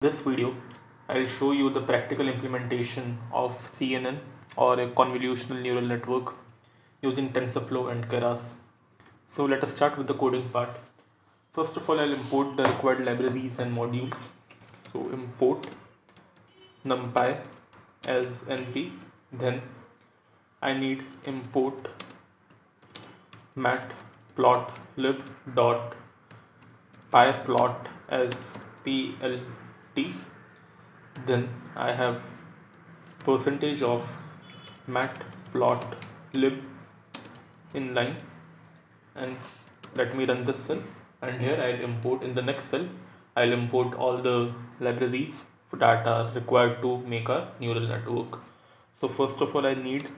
This video, I'll show you the practical implementation of CNN or a convolutional neural network using TensorFlow and Keras. So let us start with the coding part. First of all, I'll import the required libraries and modules. So import numpy as np. Then I need import matplotlib dot pyplot as plt. Then I have percentage of matplotlib inline, and let me run this cell, and here I'll import in the next cell I'll import all the libraries that are required to make a neural network. So first of all I need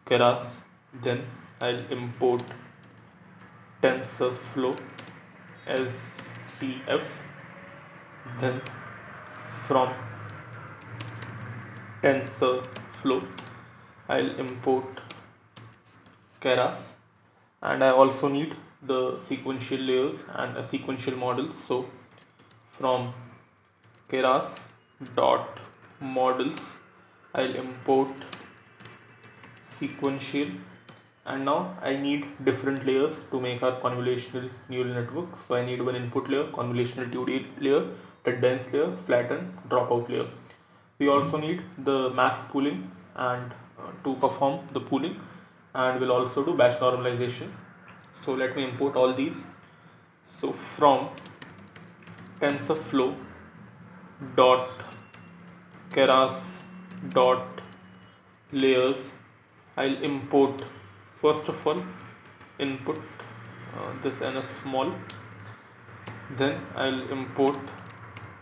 Keras, then I'll import TensorFlow as tf. Then from TensorFlow I'll import Keras, and I also need the sequential layers and a sequential model. So from Keras dot models I'll import sequential, and now I need different layers to make our convolutional neural network. So I need one input layer, convolutional 2D layer, the dense layer, flatten, dropout layer. We also need the max pooling and to perform the pooling, and we'll also do batch normalization. So let me import all these. So from TensorFlow dot Keras dot layers I'll import first of all input this ns small. Then I'll import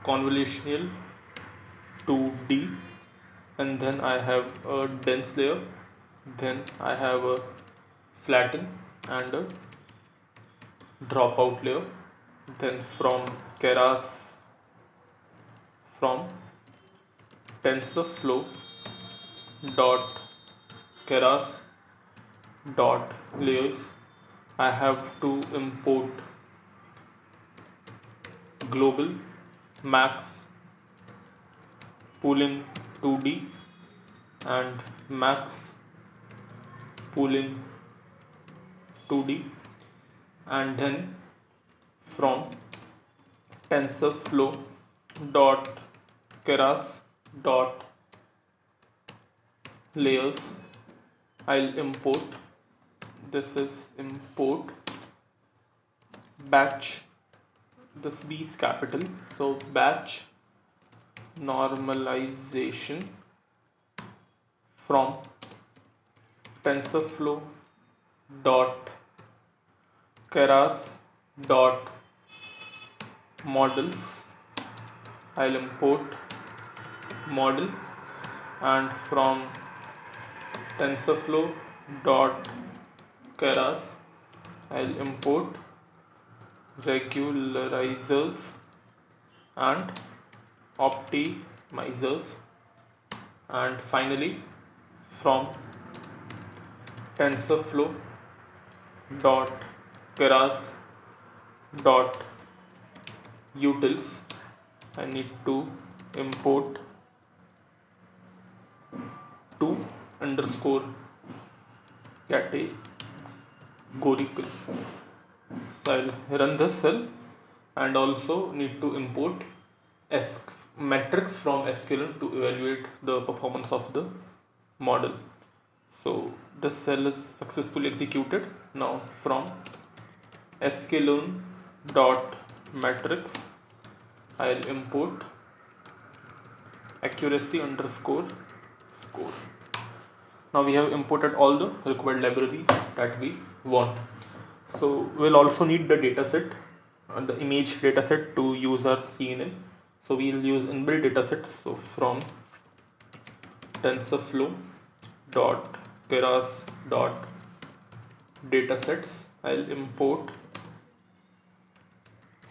convolutional 2D, and then I have a dense layer, then I have a flatten and a dropout layer. Then from Keras, from TensorFlow dot Keras dot layers I have to import global max pooling 2D and max pooling 2D, and then from TensorFlow dot Keras dot layers I'll import, this is import batch, this B is capital, so batch normalization from TensorFlow dot Keras dot models I'll import model, and from TensorFlow dot Keras I'll import regularizers and optimizers, and finally from TensorFlow dot Keras dot utils I need to import to underscore categorical. So I'll run this cell, and also need to import metrics from sklearn to evaluate the performance of the model. So this cell is successfully executed. Now from sklearn dot metrics I'll import accuracy underscore score. Now we have imported all the required libraries that we want. So we'll also need the dataset, the image dataset to use our CNN. So we'll use inbuilt datasets. So from TensorFlow dot Keras dot datasets I'll import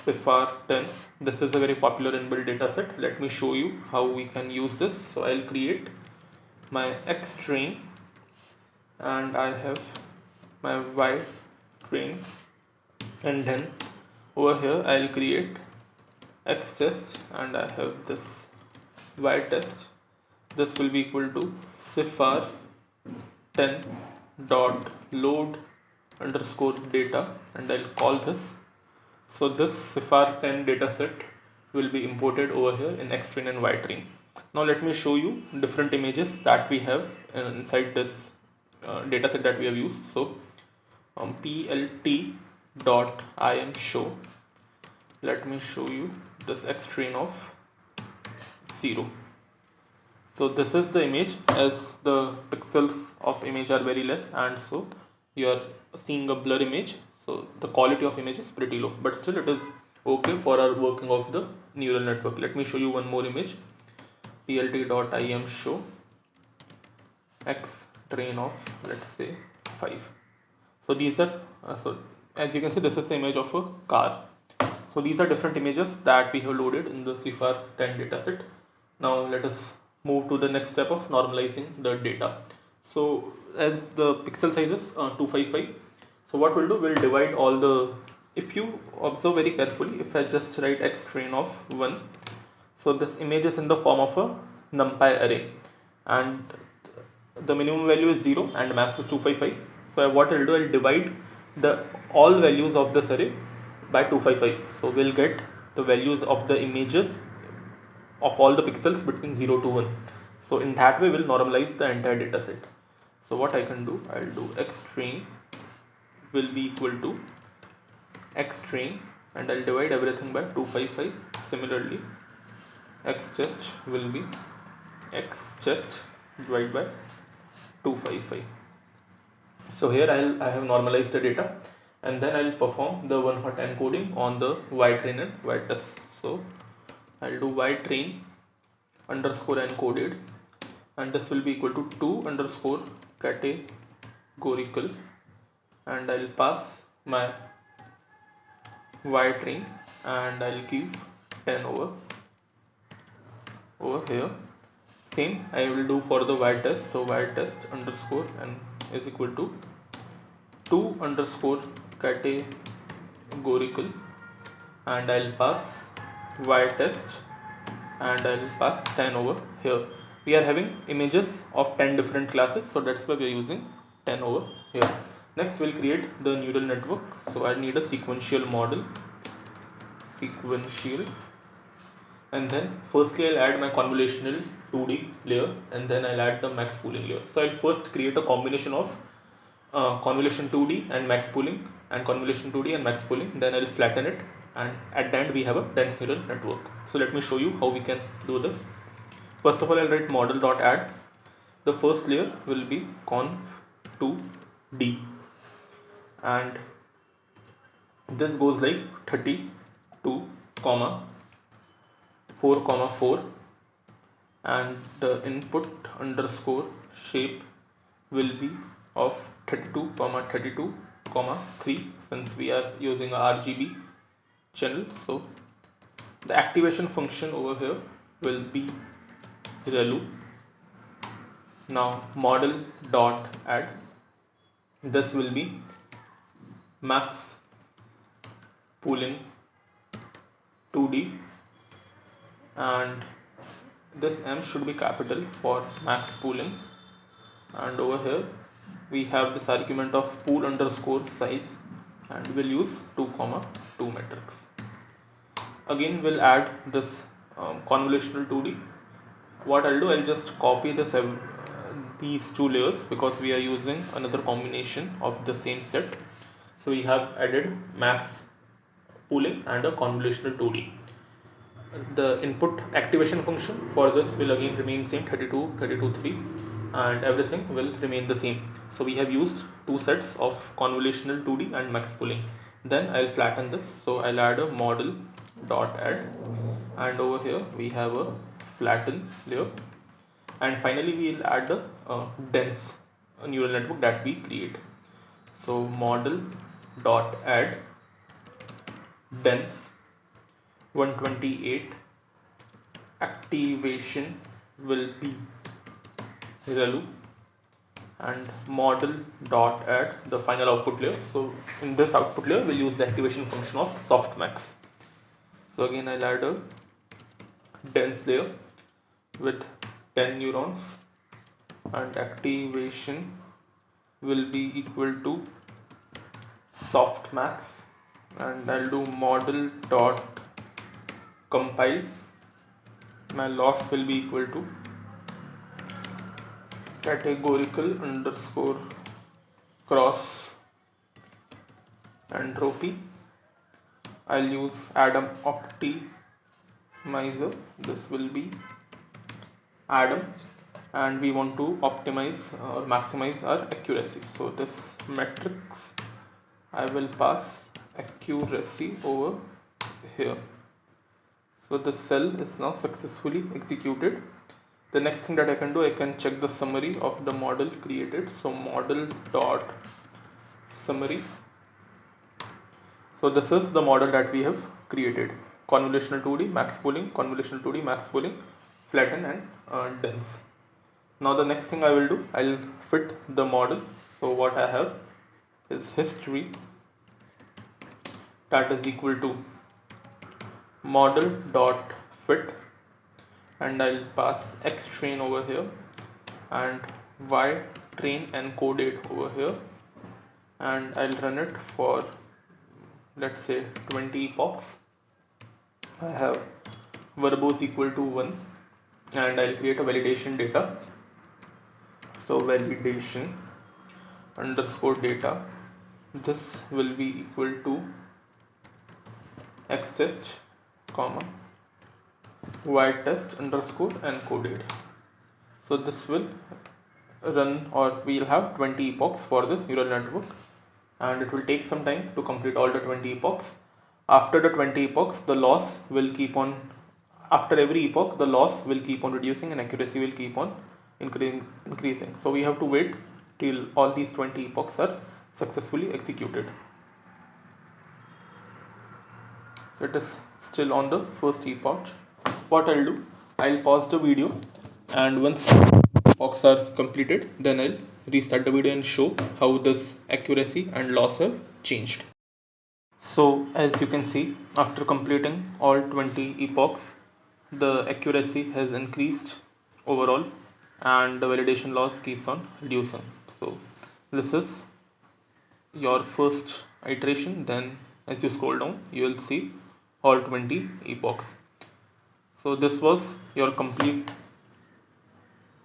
CIFAR 10. This is a very popular inbuilt dataset. Let me show you how we can use this. So I'll create my X train, and I have my Y train, and then over here I'll create x test, and I have this y test. This will be equal to cifar 10 dot load underscore data, and I'll call this. So this cifar 10 dataset will be imported over here in xtrain and ytrain. Now let me show you different images that we have inside this dataset that we have used. So plt dot im show, let me show you this xtrain of 0. So this is the image, as the pixels of image are very less, and so you are seeing a blur image. So the quality of image is pretty low, but still it is okay for our working of the neural network. Let me show you one more image. plt.im show x train of, let's say, 5. So these are so as you can see, this is the image of a car. So these are different images that we have loaded in the cifar 10 dataset. Now let us move to the next step of normalizing the data. So as the pixel size is 255, so what we'll do, we'll divide all the, if you observe very carefully, if I just write x train of 1, so this image is in the form of a numpy array, and the minimum value is 0 and max is 255. So what I'll do, I'll divide the all values of this array by 255. So we'll get the values of the images of all the pixels between 0 to 1. So in that way we'll normalize the entire data set. So what I can do, I'll do x train will be equal to x train, and I'll divide everything by 255. Similarly, x chest will be x chest divided by 255. So here I have normalized the data, and then I'll perform the one hot encoding on the y train and y test. So I'll do y train underscore encoded, and this will be equal to 2 underscore categorical, and I'll pass my y train, and I'll give 10 over here. Same I will do for the y test. So y test underscore and is equal to 2 underscore categorical, and I'll pass y test, and I'll pass 10 over here. We are having images of 10 different classes, so that's why we are using 10 over here. Next we'll create the neural network. So I need a sequential model, and then firstly I'll add my convolutional 2D layer, and then I'll add the max pooling layer. So I'll first create a combination of convolution 2D and max pooling, and convolution 2D and max pooling, then I'll flatten it, and at the end we have a dense neural network. So let me show you how we can do this. First of all, I'll write model.add. The first layer will be conv2d, and this goes like 32, 4, 4, and the input underscore shape will be of 32, 32, 3, since we are using a RGB channel. So the activation function over here will be relu. Now model dot add, this will be max pooling 2D, and this M should be capital for max pooling, and over here we have this argument of pool underscore size, and we'll use 2, 2 matrix. Again we'll add this convolutional 2D. What I'll do, I'll just copy this these two layers, because we are using another combination of the same set. So we have added max pooling and a convolutional 2D. The input activation function for this will again remain same, 32, 32, 3, and everything will remain the same. So we have used two sets of convolutional 2D and max pooling. Then I'll flatten this. So I'll add a model dot add, and over here we have a flatten layer, and finally we'll add the dense neural network that we create. So model dot add dense 128, activation will be relu, and model dot add the final output layer. So in this output layer we'll use the activation function of softmax. So again I'll add a dense layer with 10 neurons, and activation will be equal to softmax, and I'll do model dot compile. My loss will be equal to categorical underscore cross entropy. I'll use Adam optimizer. This will be Adam, and we want to optimize or maximize our accuracy. So this matrix I will pass accuracy over here. So the cell is now successfully executed. The next thing that I can do, I can check the summary of the model created. So model dot summary. So this is the model that we have created: convolutional 2D, max pooling, convolutional 2D, max pooling, flatten and dense. Now the next thing I will do, I'll fit the model. So what I have is history, that is equal to model dot fit, and I'll pass x train over here and y train encoded over here, and I'll run it for, let's say, 20 epochs. I have verbose equal to 1, and I'll create a validation data. So validation underscore data, this will be equal to x test comma y test underscore encoded. So this will run, or we'll have 20 epochs for this neural network, and it will take some time to complete all the 20 epochs. After the 20 epochs, the loss will keep on, after every epoch the loss will keep on reducing and accuracy will keep on increasing. So we have to wait till all these 20 epochs are successfully executed. So it is still on the first epoch. What I'll do, I'll pause the video, and once epochs are completed, then I'll restart the video and show how this accuracy and loss have changed. So as you can see, after completing all 20 epochs, the accuracy has increased overall and the validation loss keeps on reducing. So this is your first iteration. Then as you scroll down, you will see all 20 epochs. So this was your complete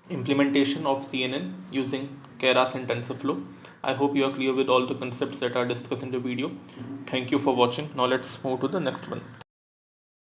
implementation of CNN using Keras and TensorFlow. I hope you are clear with all the concepts that are discussed in the video. Thank you for watching. Now let's move to the next one.